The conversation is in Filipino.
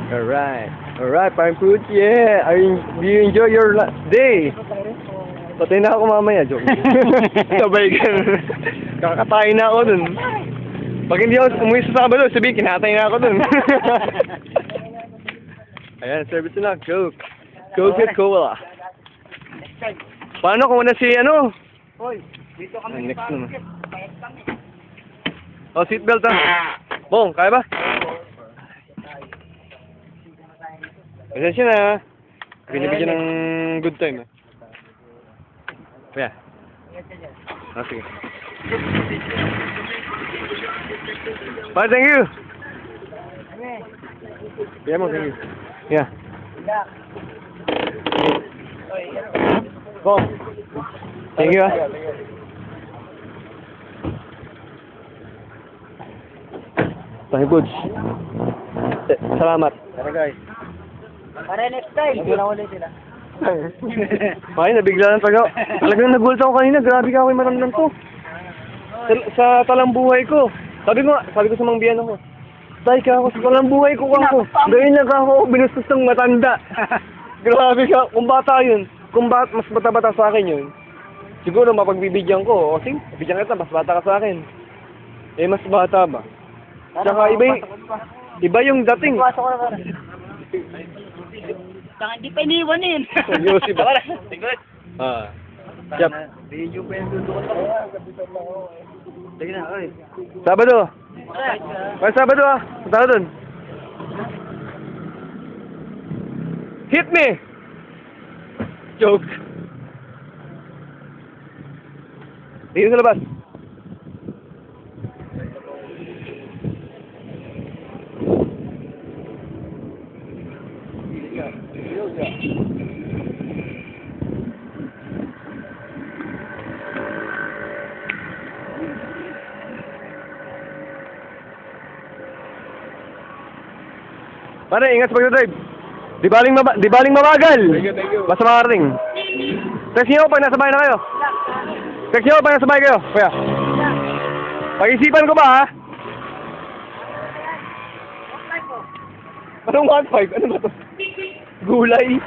Alright. Alright, Parang Fruit. Yeah. Do you enjoy your day? Patay na ako mamaya, joke. Sabay ka. Kakatayin na ako dun. Pag hindi ako umuwi sa Sabado, sabihin, kinatay na ako dun. Ayan, service na. Coke. Coke with cola. Paano kung wala si ano? Hoy, dito kami Next naman. Payag kami. Oh, seatbelt ah. Bong, kaya ba? Pasensya na. Binibigyan ng good time ah. Kaya. Ah, sige. Bye, thank you. Yeah, mo, thank you. Yeah. Bong. Thank you ah. Thank you, salamat. Tara guys. Para next time, hindi na ulit sila. Ay, nabigla lang talaga. Talagang nagulat ako kanina. Grabe ka ako yung maramdaman to. Sa talambuhay ko. Sabi ko sa Mang Bian ako. Tay ka ako sa talambuhay ko ako. Gawin lang ako, binustos ng matanda. Grabe ka. Kung bata yun. Kung mas bata-bata sa akin yun. Siguro mapagbibigyan ko. O sige, bigyan kita. Mas bata ka sa akin. Eh, mas bata ba? Saka iba yung dating. Pasok ko na para. Saka hindi pa iniiwanin. Seryoso ba? Ah. Yep. Video pa yung dudukot ako. Sige na, oy. Sabado. Ay, Sabado ah. Punta ka dun. Hit me! Joke. Dito sa labas. Pare, ingat sa pagdadrive. Di baling mabagal. Thank you. Basta makarating. Text nyo pag nasa bahay na kayo. Text nyo pag nasa bahay kayo. Kuya. Pag-isipan ko ba ha? Anong 1.5? Ano ba to? Gulay.